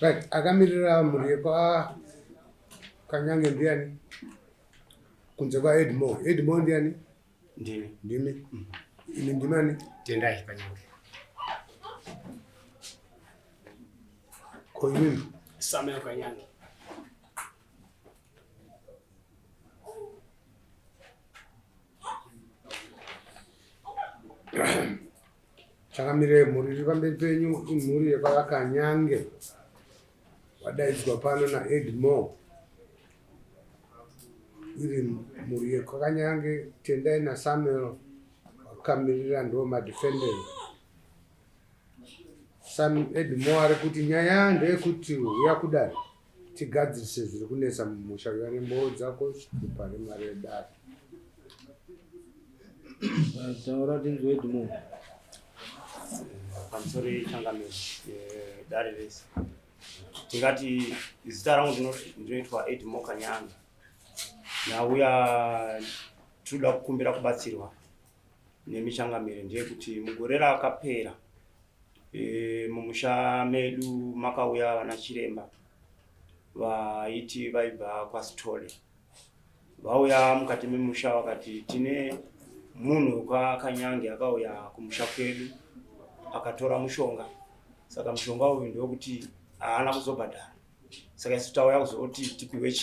Right, akamirira mhuri yekwa Kanyange ndiani? Kunze kwa Edmore ndiani? Ndimi. Ini ndimani? Tendai Kanyange. Kwa yini? Samuel Kanyange. Chakamire mhuri iri pamberi penyu imhuri yekwa Kanyange. Wadaidzwa pano naEdmore. Iri mhuri yekwa Kanyange, Tendai naSamuel wakamirira ndo madefendant. Edmore ari kuti nyaya ndeyekuti uya kudai tigadzirise zviri kunesa mumusha uya nembowo dzako kupare mari yedare. Taura tinzwe Edmore. Pamusoro changamiro dare rese. Tingati zita rangu ndinoitwa Edmore Kanyange. Nauya tinoda kukumbira kubatsirwa nemichangamire ndeyekuti mugore rakapera mumusha medu makauya vana chiremba vaiti vaibva kwaSotile. Vauya mukati memusha vakati tine munhu kwa Kanyange akauya kumusha kwedu akatora mushonga. Saka mushonga uyu ndokuti haana kuzobhadhara. Saka isu tauya kuzoti tipiwe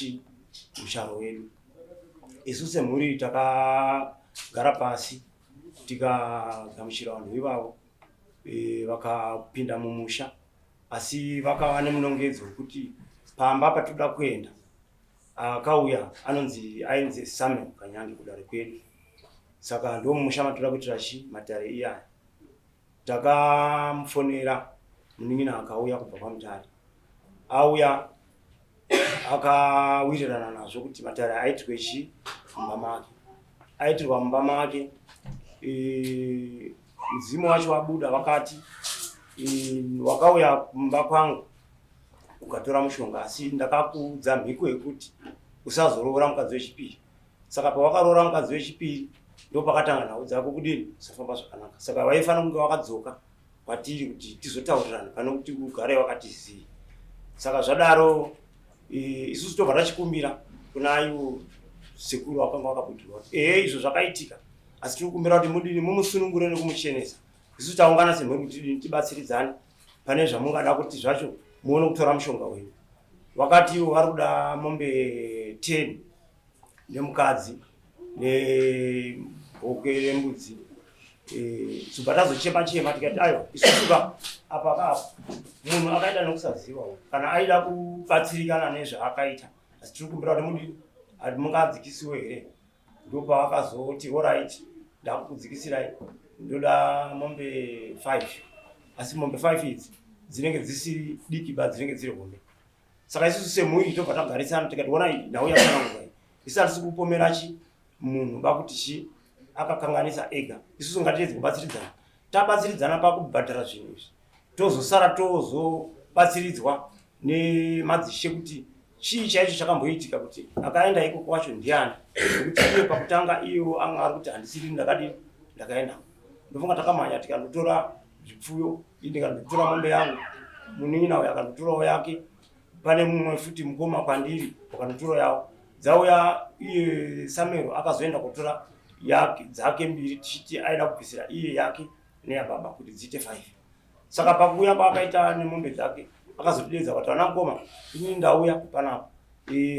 musharo wedu. Isu semhuri takagara pasi tikagamuchira vanhu ivavo vakapinda mumusha, asi vakava nemunongedzo wekuti pamba patinoda kuenda akauya ainzi Samuel Kanyange kudare kwedu. Saka ndo mumusha matoda kuitira matare iyaya. Takamufonera munin'ina akauya kubva paMutare. Auya akawirirana nazvo kuti matare aitirwe mumba make. Aitirwa mumba make, mudzimu wacho wabuda vakati wakauya kumba kwangu ukatora mushonga, asi ndakakuudza mhiko yekuti usazoroora mukadzi wechipiri. Saka pawakaroora mukadzi wechipiri ndo pakatanga nhau dzako kudini usafamba zvakanaka. Saka waifanira kunge wakadzoka kwatiri kuti tizotaurirana pano kuti ugare wakatiziva. Saka zvadaro isusu tobva tachikumbira kuna ivo sekuru wakanga wakabudirwa izvo zvakaitika, asi tiri kukumbira kuti mudini mumusunungure nekumuchenesa. Isusu taungana semhuri kuti tibatsiridzane pane zvamungada kuti zvacho muone kutora mushonga wenyu. Wakati ivo vari kuda mombe 10 nemukadzi nebhoke rembudzi. Tibva tazochema tikati aiwa isusuka apa munhu akaita nekusaziva kana aida kubatsirikana nezvaakaita, asi tiri kukumbira kuti mudini mungadzikisiwe here. Ndo pavakazoti alright ndakukudzikisirai ndoda mombe 5, asi mombe 5 idzi dzinenge dzisiri dikiba, dzinenge dziri hombe. Saka isusu semhuri tobva tagarisana tikati wona nhau yakananguvai isu hatisi kupomera munhu bakuti akakanganisa ega. Isusu ngatiedze kubatsiridzana. Tabatsiridzana pakubhadhara zvinhu izvi tozosara tozobatsiridzwa nemadzishe kuti chii chaicho chakamboitika, kuti akaenda ikoko kwacho ndiani, kuti iye pakutanga iyo anga ari kuti handisiri ndakaenda. Ndofunga takamhanya tikandotora zvipfuyo, ndikandotora mombe yangu, munin'ina uyo akandotorawo yake, pane mumwe futi mukoma kwandiri wakandotora yawo. Dzauya iye Samuel akazoenda kutora yake dzake mbiri, tichiti aida kubvisira iye yake neyababa kuti dziite 5. Saka pakuuya kwaakaita nemombe dzake akazotidedza kuti vana mukoma ini ndauya panapa,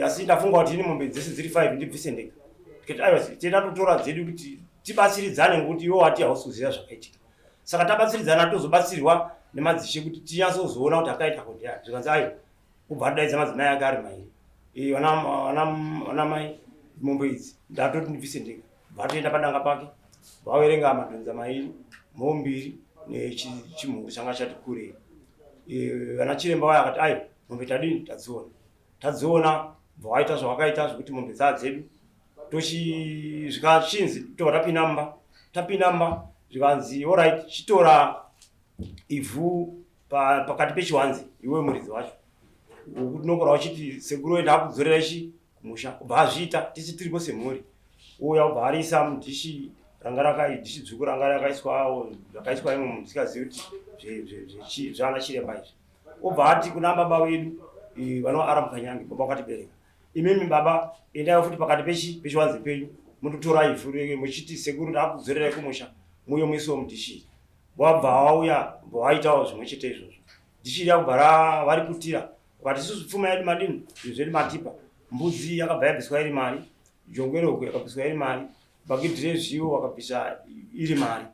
asi ndafunga kuti ini mombe dzese dziri 5 ndibvise ndega. Tikati aiwa tenda totora dzedu kuti tibatsiridzane ngekuti iwo hati hausi kuziva zvakaitika. Saka tabatsiridzana tozobatsirwa nemadzishe kuti tinyasozoona kuti akaita kuti zvikanzi aiwa kubva daidza madzimai ake ari mairi. Wana mai mombe idzi ndatoti ndibvise ndega. Vatoenda padanga pake vaverenga madhonza 2, mhou 2 nechimhuru changa chati kurei. Vana chiremba vaya akati aiwa mombe tadini tadziona vaita zvavakaita zvekuti mombe dzedu zvikachinzi tobva tapinda mumba zvikanzi alright chitora ivhu pakati pechiwanze iwe muridzi wacho tinogora uchiti sekuru wedu akudzorera kumusha kubva azviita tisi tiripo semhuri. Uya ubva arisa mudhishi dhishi dzvuku ranga rakaiswa imwe munhu tisikazivi kuti zvana chiremba izvi. obva ati kuna baba wedu vanoara mukanyange baba wakatibereka imimi baba endayo futi pakati pechiwanze penyu mutotora ivhu muchiti sekuru ndakuzorerai kumusha muyo muiso mudhishi wabva wauya vaitawo zvimwe chete izvozvo dhishi yakubva vari kutira vakati isusu pfuma yedu madini zvedu matipa mbudzi yakabva yabviswa iri mari jongweroko yakabviswa iri mari bakidhi rezviwo wakabvisa iri mari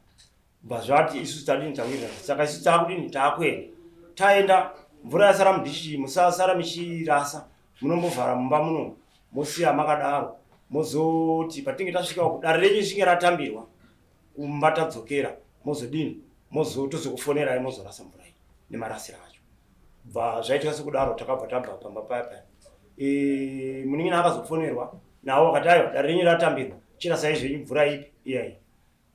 bva zvati isusu tadini tawirira saka isusu taakudini taakwenda taenda mvura yasara mudhishi musasara michirasa munombovhara mumba muno mosiya makadaro mozoti patinge tasvika dare renyu svinge ratambirwa kumba tadzokera mozodini tozokufonerai mozorasa mvura iyi nemarasiro acho bva zvaitika sekudaro takabva tabva pamba paya munin'ina akazofonerwa nawo wakati aiwa dare renyu ratambirwa chirasai zvenyu mvura ipi iyai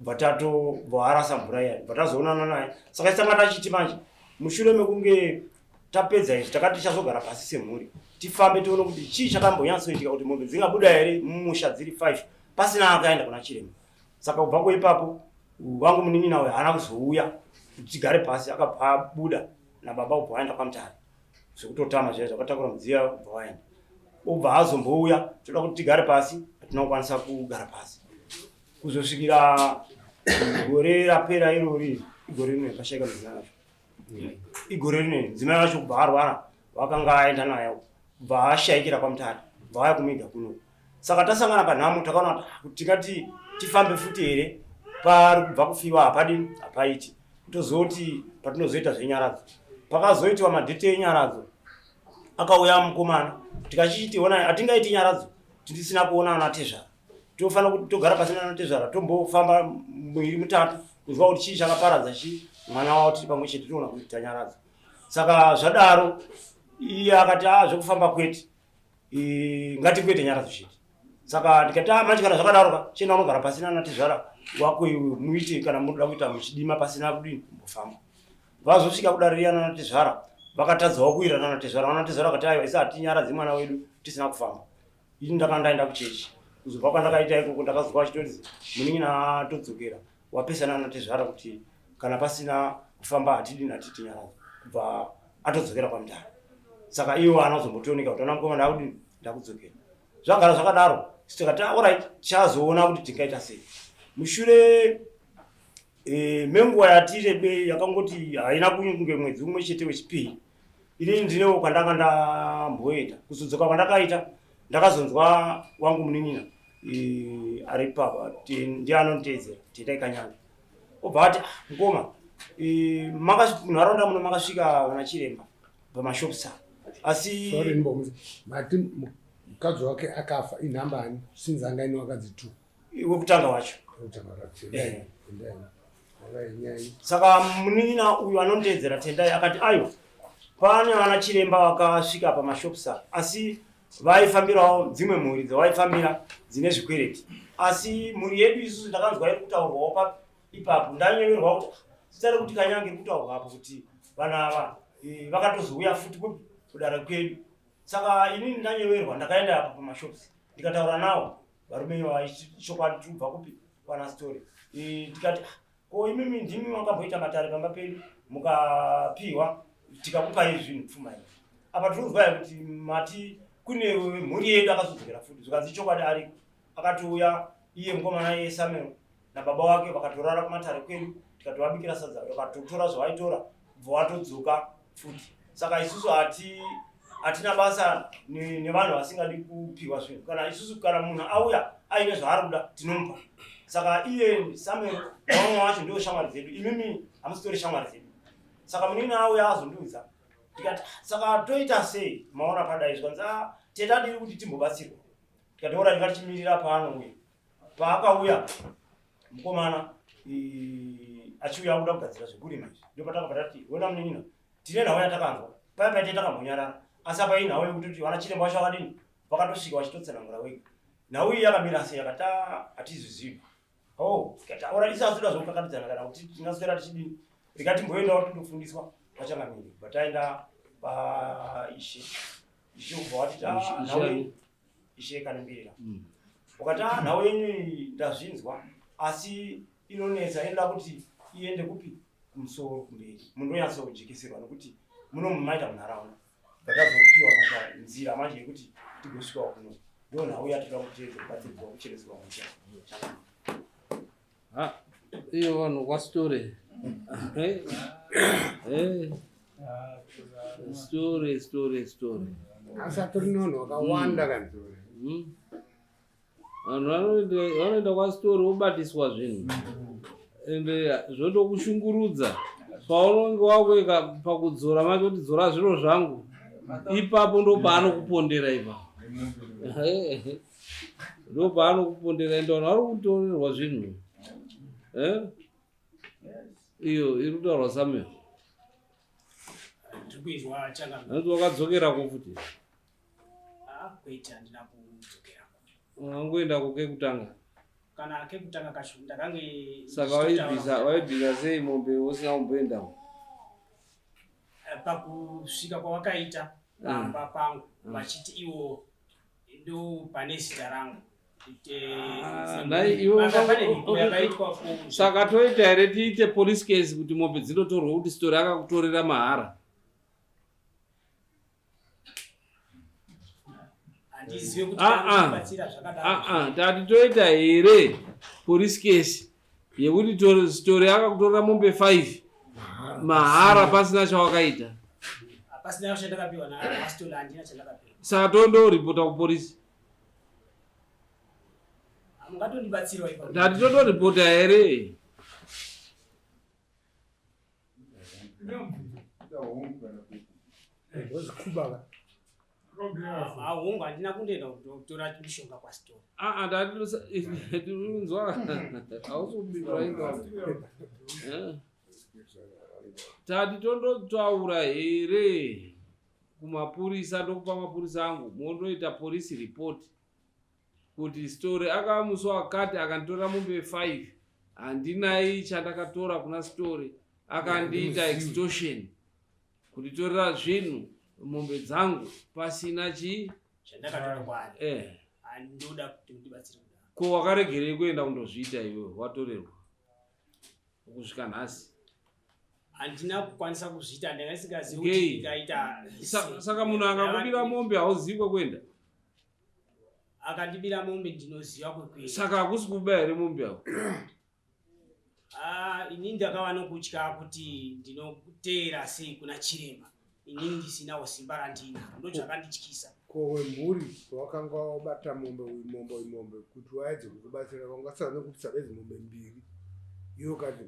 bva arasa mvura iyai bva tazoonana naye saka isanga tachiti manje mushure mekunge tapedza izvi takati tichazogara pasi semhuri tifambe tione kuti chii chakambonyatsoitika kuti mombe dzingabuda here mumusha dziri 5 pasina akaenda kuna chiremba saka kubva kweipapo wangu munin'ina uyu haana kuzouya kuti tigare pasi akabva abuda nababa ubva waenda kwamutare zvekutotama zviya zvakatakura mudziya ubva waenda obva azombouya toda kuti tigare pasi hatina kukwanisa kugara pasi kuzosvikira gore rapera irori igore rino yakashayika mudzimai wacho igore rino mudzimai wacho kubva arwara vakanga aenda nayo kubva ashayikira kwamutare kubva aya kumiga kuno saka tasangana panhamo takaona kuti tikati tifambe futi here pari kubva kufiwa hapadini hapaiti tozoti patinozoita zvenyaradzo pakazoitiwa madhete enyaradzo akauya mukomana tikachitiona hatingaiti nyaradzo tisina kuona ana tezvara tofanira kuti togara pasina ana tezvara tombofamba mwiri mutatu kuzwa kuti chii chakaparadza chii mwana wavo tiri pamwe chete toona kuita nyaradzo saka zvadaro iye akati zvekufamba kwete ngatingoite nyaradzo chete saka tikati manje kana zvakadaroka chena unogara pasina ana tezvara wako iwe muite kana munoda kuita muchidima pasina kudini kumbofamba vazosvika kudaririana ana tezvara vakatadzawo kuwirana ana tezvara ana tezvara akati aiwa isi hatinyaradzi mwana wedu tisina kufamba ini ndakandaenda kuchechi kuzobva kwandakaita ikoko ndakazwa chitoti munin'ina todzokera wapesana ana tezvara kuti kana pasina kufamba hatidini hatiti nyaradzi kubva atodzokera kwamutare saka iwo anazombotooneka kuti ana mukomana akudini ndakudzokera zvagara zvakadaro tikati alright tichazoona kuti tingaita sei mushure menguva yatirebe yakangoti haina kunge mwedzi umwe chete wechipiri ini ndinewo kwandanga ndamboenda kuzodzoka kwandakaita ndakazonzwa wangu munin'ina ari papa ndiye anonditeedzera tendai kanyanga obva ati ngoma munharaunda muno makasvika vana chiremba pamashopsa asi mati mukadzi wake akafa inhambani sinzi angaine wakadzi 2 wekutanga wacho saka munin'ina uyu anonditeedzera tendai akati aiwa pane vana chiremba vakasvika pamashopsa asi vaifambirawo dzimwe mhuri dzawaifambira dzine zvikwereti asi mhuri yedu isusu ndakanzwa iri kutaurwawo ipapo ndanyeverwa kuti zita rekuti kanyange iri kutaurwapo kuti vanhu ava vakatozouya futi kudara kwedu saka inini ndanyeverwa ndakaenda apo pamashops ndikataura nawo varume vachokwadi tubva kupi kwanastori tikati ko imimi ndimi makamboita matare pamba pedu mukapiwa tikakupai zvinhu pfuma iyi apa tinozwa kuti mati kune mhuri yedu akazodzokera futi zvikanzi chokwadi ariko akatouya iye mukomana iye Samuel nababa wake vakatorara kumatare kwedu tikatovabikira sadza vakatotora zvavaitora bva watodzoka futi saka isusu hatina basa nevanhu vasingadi kupiwa zvinhu kana isusu kana munhu auya aine zvaari kuda tinomupa saka iye Samuel vamwe vacho ndio shamwari dzedu imimi hamusitori shamwari dzedu saka munin'ina auya azondiudza tikati saka toita sei maona padai zvikanzi tetadiri kuti timbobatsirwa tikatoora tikatichimirira paanouya paakauya mukomana achiuya kuda kugadzira zvekurima izvi ndio patakabva tati wena munin'ina tine nhau yatakanzwa paya paite takambonyarara asi apa inhau yekuti vana chiremba vacho vakadini vakatosvika vachitotsanangura wega nhau iyi yakamira sei yakati hatizvizivi tikati ora isi azoda zvokukakatidzana kana kuti tingaswera tichidini rikatimboendawo tindofundiswa vachangamiri bataenda paishe ubva watiti nhau ishe kanembirira ukati nhau yenyu ndazvinzwa asi inonetsa inoda kuti iende kupi kumusoro kumberi munonyatsa kujekeserwa nokuti muno mumaita munharaunda batazopiwa nzira manje yekuti tigosvika kuno ndona uya toda kuteedza kubatsirwa kucheredzwa musha. iyo vanhu kwasitore story asatori nonhu wakawanda kana vanhu vanoenda kwasitori vobatiswa zvinhu ende zvotokushungurudza paunonge wakuika pakudzora macho kuti dzora zviro zvangu ipapo ndo paanokupondera ipapo ndo paanokupondera ende vanhu vari kutorerwa zvinhu iyo iri kutaurwa Samuel ndikuizwa changa anoti wakadzokera kufuti kwete handina kudzokera ungangoenda koke kutanga kana kekutanga kacho ndakange saka waibvisa sei mombe usina kumboendamo pakusvika kwawakaita pamba pangu vachiti iwo ndo pane zita rangu saka toita here tiite police case kuti mombe dzinotorwa kuti story akakutorera mahara tati toita here police case yekuti story akakutorera mombe 5 mahara pasina chawakaita saka tondoripota kupolisi tati tondoripota here hongu handina kundoenda kutora mishonga kwasitori tatinzwa hausubirainga tati tondotaura here kumapurisa ndokupa mapurisa angu mondoita police report kuti story akamuso akati akanditora mombe 5 handinai chandakatora kuna story akandiita extortion kunditorera zvinhu mombe dzangu pasina chandakatora kwaari andoda kuti ndibatsire ko wakaregerei kuenda kundozviita iwe watorerwa kusvika nhasi handina kukwanisa kuzviita ndanga ndisingazivi kuti ndikaita saka munhu akakubira mombe hauzivi kwekuenda akandibira mombe ndinoziva kwekuenda saka hakusi kuba here mombe ako ini ndakava nokutya kuti ndinoteera sei kuna chiremba inini ndisinawo simba randinaro ndo zvakandityisa kowe mhuri wakanga wabata mombe kuti waedze kukubatsira wangasara nekuti sabedzi mombe 2 iwo kati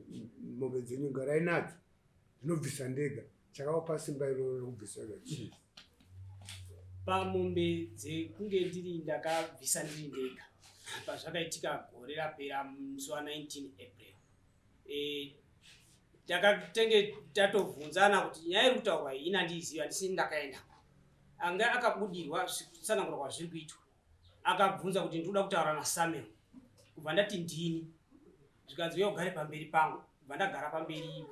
mombe dzenyu garai nadzo ndinobvisa ndega chakawapa simba iroro rekubvisa chii pamombe dzekunge ndakabvisa ndiri ndega pazvakaitika gore rapera musi wa19 April takatenge tatovhunzana kuti nyaya iri kutaurwa iyi inandiziva ndisini ndakaenda anga akabudirwa kutsanangura kwazviri kuitwa akabvunza kuti ndinoda kutaura naSamuel kubva ndati ndini zvikanzi uya ugare pamberi pangu kubva ndagara pamberi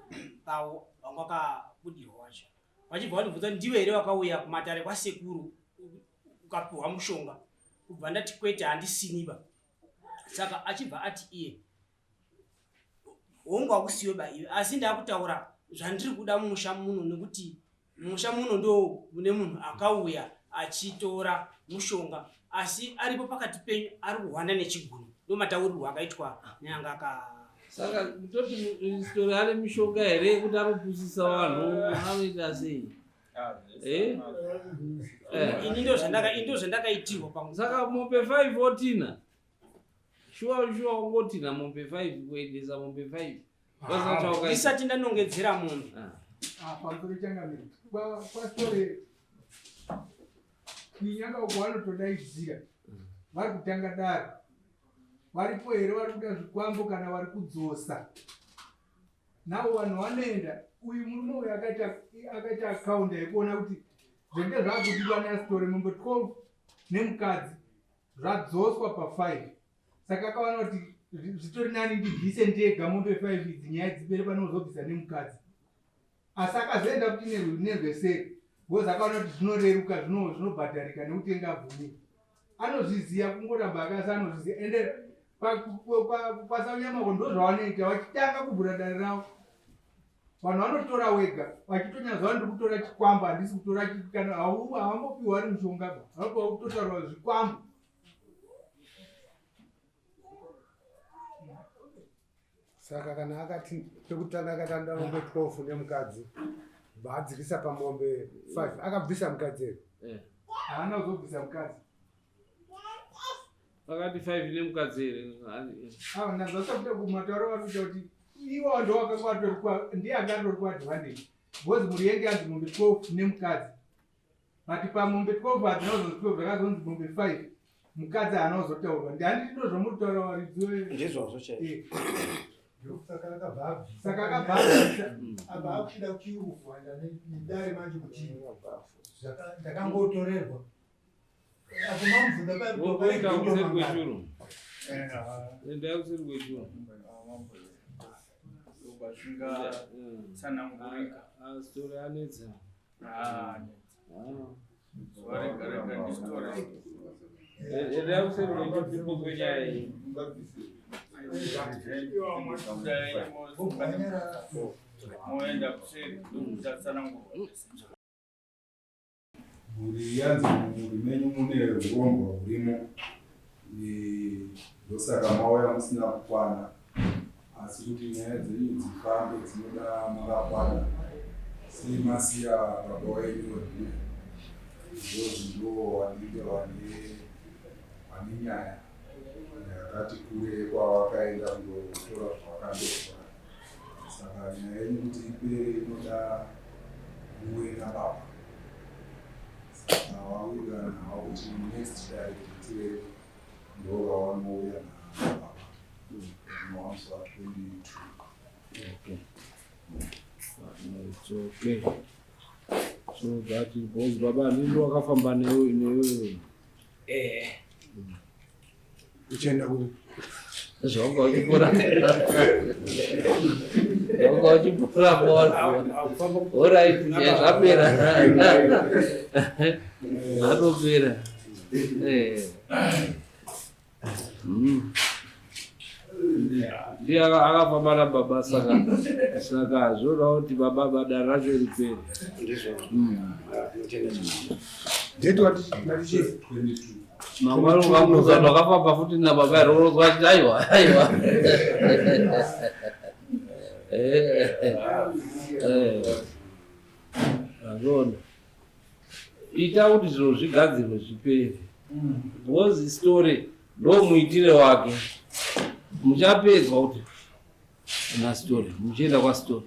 pavo vanga vakabudirwa wacho vachibva vandibvunza ndiwe here wakauya kumatare kwasekuru ukapiwa mushonga kubva ndati kwete handisiniba saka achibva ati iye hongu hakusiwe baiwe asi ndakutaura zvandiri kuda mumusha muno nekuti mumusha muno ndo mune munhu akauya achitora mushonga asi aripo pakati penyu ari kuhwanda nechigunu ndo mataurirwo akaitwa neanga saka toti story ane mishonga here kuti anopusisa vanhu anoita sei ini ndo zvandakaitirwa pangu saka mombe 5 otina shuwa ungotina mombe 5 kuendesa mombe 5 isati ndanongedzera mombe pamusoro changamiri kwasitore kunyanga uko vanotodaidzira vari kutanga dare varipo here vari kuda zvikwambo kana vari kudzosa navo vanhu vanoenda uyu murume uyu akaita akaunda yekuona kuti zvenge zvakudiwa neasitore mombe 12 nemukadzi zvadzoswa pa5 saka akawana kuti zvitori nani ndibvise ndega mombe 5 idzi nyaya dzipere panozobvisa nemukadzi asi akazoenda kuti nerweseri bcause akaona kuti zvinoreruka zvinobhadharika nekuti engabvumi anozviziva kungoramba akasi anozviziva ende pasaunyamako ndo zvavanoita vachitanga kubvura dare ravo vanhu vanotora wega vachitonyazva ndiri kutora chikwambo handisi kutora kana havambopiwa ari mushonga vanopiwa kutotaurwa zvikwambo. Saka kana akati pekutanga akatanda mombe 12 nemukadzi vaadzikisa pamombe 5 akabvisa mukadzi haana kuzobvisa mukadzi akati 5 nemukadzi here nazvasakuta kumatauro vari kuita kuti iwo ndo wakangwatorikwa ndiye angatorikwa advantage because muri yenge yanzi mombe 12 nemukadzi mati pamombe 12 hadzina kuzozvipiwa zvakazonzi mombe 5 mukadzi haana kuzotaurwa ndihandi ndo zvomuri taura waridziwe ndizvozvo chete saka akabvasa abva akuchida kuchiuvhanda nedare manje kuti ndakangotorerwa apo wokuita kuseri kweshuru endaya kuseri kweshuru story yanetsa endaya kuseri kweshuru kwenyaya iyi muri yanzi muri menyu mune urombo rurimo ndosaka mauya musina kukwana asi kuti nyaya dzenyu dzifambe dzinoda makakwana semasiya baba wenyu izvozvi ndo wanenge wane nyaya yakati kure kwawakaenda kundotora zvakandokora. Saka nyaya yenyu kuti ipere inoda muwe nababa. Saka wawirirana hawo kuti next directive ndo vawanouya nababa noamsa 22. Okay. It's okay. So that is both baba ndindo wakafamba newe. uchienda ku Zvongo uchipura. Zvongo uchipura ball. Alright, zvapera. Zvapera. Ndiye akafamba nababa saka zvoda kuti baba badara racho ripere. date what narichi 22. Mangwaro ngamuza ndakafamba futi nababa rorozwa kuti aiwa. Azvona. Ita kuti zviro zvigadzirwe zvipere. Because story ndo muitire wake. Muchapedzwa kuti na story muchienda kwa story